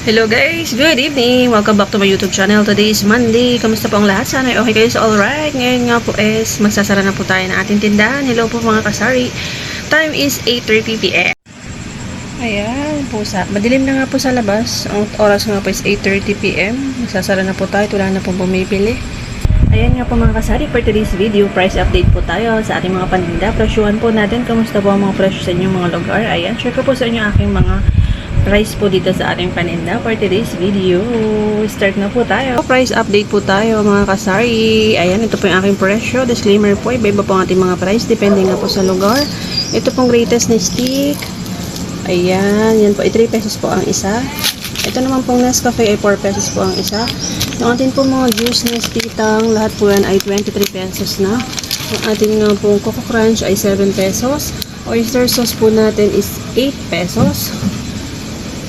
Hello guys! Good evening! Welcome back to my YouTube channel. Today is Monday. Kamusta po ang lahat? Sana ay okay kayo. So alright, ngayon nga po is magsasara na po tayo ng ating tindahan. Hello po mga kasari. Time is 8:30 PM. Ayan po madilim na nga po sa labas. Ang oras nga po is 8:30 PM. Magsasara na po tayo. Wala na po bumibili. Ayan nga po mga kasari, for today's video, price update po tayo sa ating mga paninda. Presyuhan po natin. Kamusta po ang mga presyo sa inyong mga lugar? Ayan, share ko po sa inyo aking mga price po dito sa ating paninda for today's video. Start na po tayo. Price update po tayo mga kasari. Ayan, ito po yung aking presyo. Disclaimer po, iba-iba po ang ating mga price depende nga po sa lugar. Ito pong greatest na stick. Ayan, yan po ay 3 pesos po ang isa. Ito naman pong Nescafe ay 4 pesos po ang isa. Yung ating pong mga juice na titang, lahat po yan ay 23 pesos na. Yung ating nga pong Coco Crunch ay 7 pesos. Oyster sauce po natin is 8 pesos.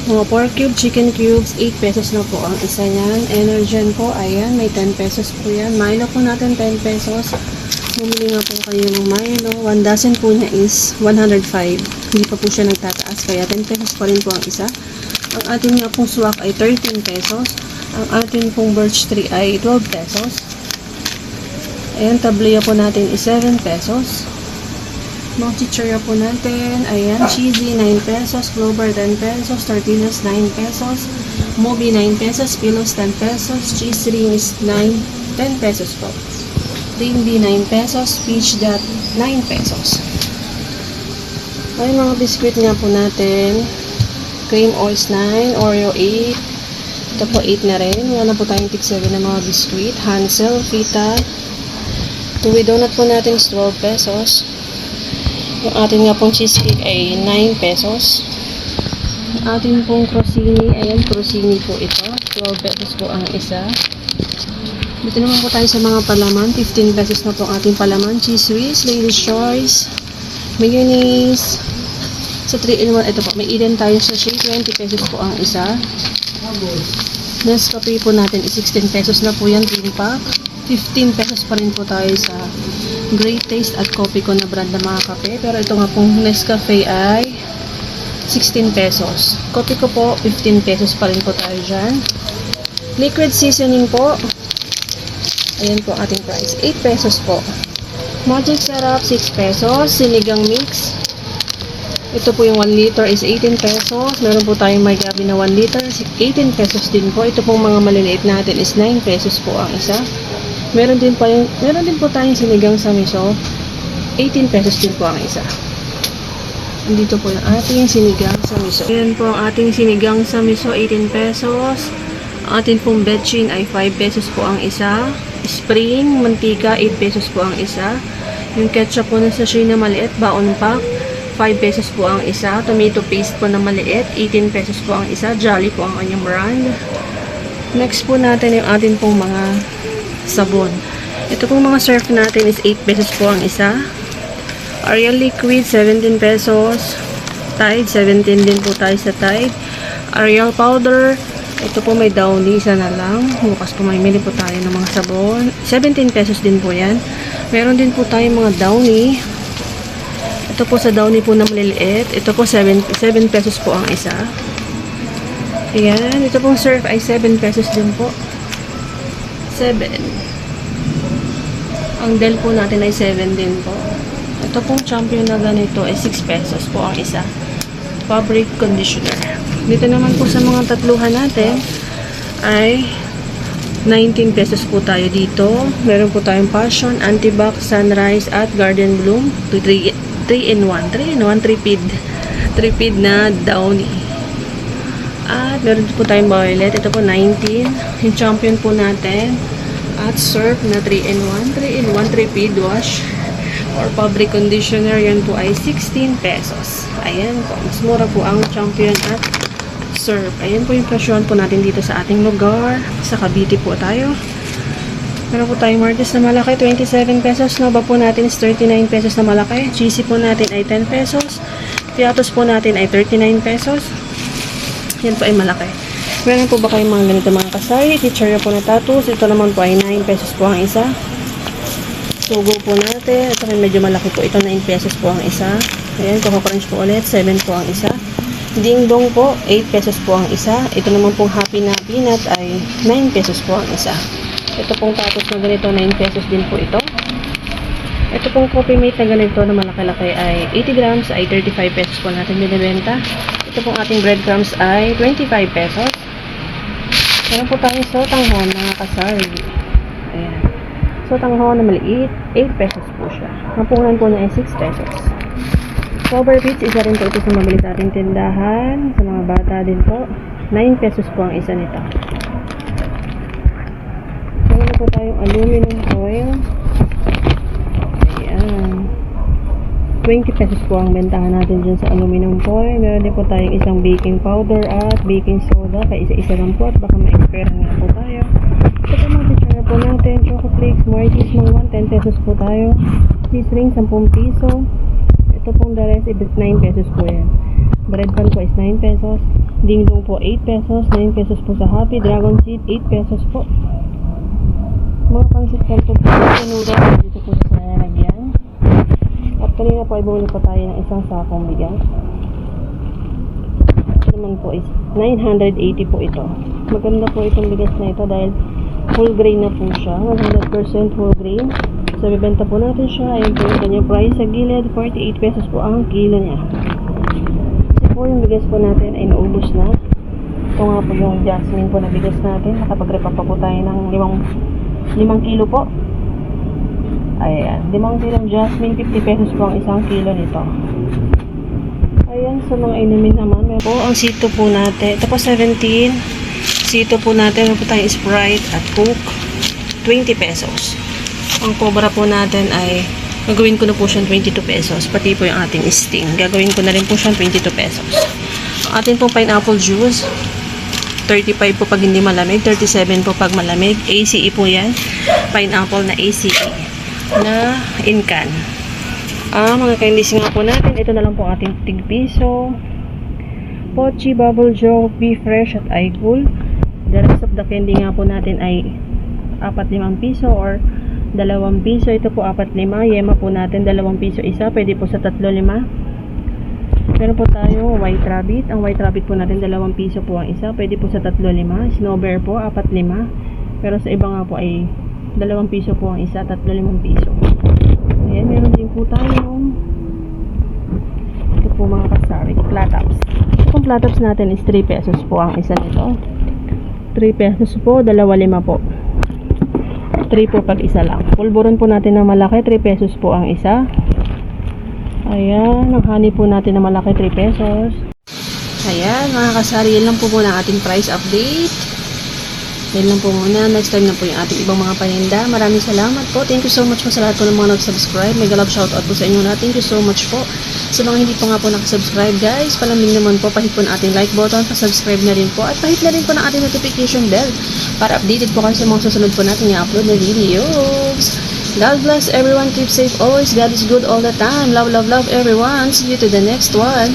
Mga pork cube, chicken cubes, 8 pesos na po ang isa niyan. Energen po, ayan, may 10 pesos po yan. Milo po natin, 10 pesos. Bumili nga po kayo ng Milo. 1 dozen po niya is 105. Hindi pa po siya nagtataas, kaya 10 pesos pa rin po ang isa. Ang ating nga pong swak ay 13 pesos. Ang ating pong birch tree ay 12 pesos. Ayan, tablia po natin is 7 pesos. Mga chichirya po natin, ayan, cheesy 9 pesos, clover 10 pesos, tortillas 9 pesos, mobi 9 pesos, pillows 10 pesos, cheese ring is 10 pesos po. Ring B 9 pesos, peach dot 9 pesos. Ay, mga biscuit nga po natin, cream oils 9, Oreo 8, ito po 8 na rin, wala na po tayong tig 7 na mga biscuit, Hansel, Vita, tuwi donut po natin is 12 pesos. Yung ating nga pong cheesecake ay 9 pesos. Yung ating pong crostini, ayan, crostini po ito. 12 pesos po ang isa. Dito naman po tayo sa mga palaman. 15 pesos na po ang ating palaman. Cheese whiz, Lady's Choice, mayonnaise. Sa 3-in-1, ito po, may Eden tayo sa shake. 20 pesos po ang isa. Nescafe po natin is 16 pesos na po yan, 3 pack. 15 pesos pa rin po tayo sa Great Taste at Coffee ko na brand na mga kape. Pero ito nga pong Nescafe ay 16 pesos. Coffee ko po, 15 pesos pa rin po tayo dyan. Liquid seasoning po. Ayan po ating price. 8 pesos po. Magic syrup, 6 pesos. Sinigang mix. Ito po yung 1 liter is 18 pesos. Meron po tayong may gabi na 1 liter. 18 pesos din po. Ito pong mga maliliit natin is 9 pesos po ang isa. Meron din po tayong sinigang sa miso. 18 pesos din po ang isa. Andito po yung ating sinigang sa miso. Ayan po ang ating sinigang sa miso, 18 pesos. Ang ating pong betchin ay 5 pesos po ang isa. Spring, mantika, 8 pesos po ang isa. Yung ketchup po na sachet na maliit, baon pack, 5 pesos po ang isa. Tomato paste po na maliit, 18 pesos po ang isa. Jolly po ang kanyang brand. Next po natin yung ating pong mga sabon. Ito pong mga surf natin is 8 pesos po ang isa. Ariel liquid 17 pesos. Tide 17 din po tayo sa Tide. Ariel powder, ito po may Downy, isa na lang. Bukas po may mili po tayo ng mga sabon. 17 pesos din po yan. Meron din po tayong mga Downy. Ito po sa Downy po na maliliit. Ito po 7 pesos po ang isa. Ayan, ito pong surf ay 7 pesos din po. 7. Ang Del po natin ay 7 din po. Ito pong champion na ganito ay 6 pesos po ang isa. Fabric conditioner. Dito naman po sa mga tatluhan natin ay 19 pesos po tayo dito. Meron po tayong Passion, Antibac, Sunrise at Garden Bloom. 3-in-1. 3-in-1, 3-feed na Downy. At meron po tayong violet. Ito po 19. Yung champion po natin. At surf na 3-in-1. 3-in-1, 3-feed wash. Or fabric conditioner. Yan po ay 16 pesos. Ayan po. Mas mura po ang champion at surf. Ayan po yung presyohan po natin dito sa ating lugar. Sa Cavite po tayo. Meron po tayong Martes na malaki. 27 pesos. Nova po natin is 39 pesos na malaki. GC po natin ay 10 pesos. Piatos po natin ay 39 pesos. Yan po ay malaki. Meron po ba kayong mga ganito mga kasari? Chichirya po na tatus. Ito naman po ay 9 pesos po ang isa. Sugo po natin. Ito ay medyo malaki po. Ito 9 pesos po ang isa. Ayan, Coco Crunch po ulit. 7 po ang isa. Ding Dong po, 8 pesos po ang isa. Ito naman pong Happy na Peanut ay 9 pesos po ang isa. Ito pong tatos na ganito, 9 pesos din po ito. Ito pong Coffee Mate na ganito na malaki-laki ay 80 grams ay 35 pesos po natin binibenta. Ito pong ating breadcrumbs ay 25 pesos. Meron po tayong sotanghon mga kasari. Ayan. Sotanghon na maliit, 8 pesos po siya. Mapunan po na ay 6 pesos. Cover Beats, isa rin po ito sa mabili sa ating tindahan. Sa mga bata din po, 9 pesos po ang isa nito. Meron po tayong aluminum foil. Ayan. 20 pesos po ang bentahan natin dyan sa aluminum foil. Meron din po tayong isang baking powder at baking soda. Kaya isa-isa lang po at baka ma-expire nga po tayo. Ito po mga picture po natin. Choco Flakes, Marties, mga 10 pesos po tayo. Cheese ring, 10 piso. Ito pong the rest, 9 pesos po yan. Bread pan po is 9 pesos. Ding Dong po 8 pesos. 9 pesos po sa Happy. Dragon Seed 8 pesos po. Mga pansit kanto po. Noodles dito po sa lalagyan. At kanina po ay bumili po tayo ng isang sakong bigas. Ito naman po is 980 po ito. Maganda po itong bigas na ito dahil full grain na po siya. 100% full grain. So, bibenta po natin siya. Ayun po yung kanyang price sa gilid. 48 pesos po ang kilo niya. Kasi po yung bigas po natin ay naubos na. Ito nga po yung jasmine po na bigas natin. Nakapag-repa pa po tayo ng 5 kilo po. Ayan. 5 kilong jasmine. 50 pesos po ang isang kilo nito. Ayan. Sa mga inumin naman. Meron po ang sito po natin. Ito po 17. Sito po natin. Meron po tayong Sprite at Coke. 20 pesos. Ang cobra po natin ay gagawin ko na po siyang 22 pesos. Pati po yung ating sting. Gagawin ko na rin po siyang 22 pesos. Ang ating po pineapple juice 35 po pag hindi malamig. 37 po pag malamig. ACE po yan. Pineapple na ACE na in can. Mga candies nga po natin. Ito na lang po ating tig-piso. Pochi, Bubble Joe, Be Fresh at iCool. The rest of the candy nga po natin ay 4-5 piso or 2 piso. Ito po 4-5. Yema po natin 2 piso isa. Pwede po sa 3-5. Meron po tayo White Rabbit. Ang White Rabbit po natin 2 piso po ang isa. Pwede po sa 3-5. Snow Bear po 4-5. Pero sa iba nga po ay 2 piso po ang isa. 3-5 piso. Ayan. Meron din po tayo. Ito po mga kasari. Platops. Itong platops natin is 3 pesos po ang isa nito. 3 pesos po. 2-5 po. 3 po pag isa lang. Pulburon po natin na malaki, 3 pesos po ang isa. Ayan, ang honey po natin na malaki, 3 pesos. Ayan, mga kasari, yan lang po muna ang ating price update. Yan lang po muna. Next time na po yung ating ibang mga paninda. Maraming salamat po. Thank you so much po sa lahat po ng mga nag-subscribe. Mega love shoutout po sa inyo na. Thank you so much po. Sa mga hindi po nga po nakasubscribe guys, palambing naman po, pahit po na ating like button, pa-subscribe na rin po, at pahit na rin po na ating notification bell para updated po kayo sa mga susunod po natin i-upload na videos. God bless everyone. Keep safe always. God is good all the time. Love, love, love everyone. See you to the next one.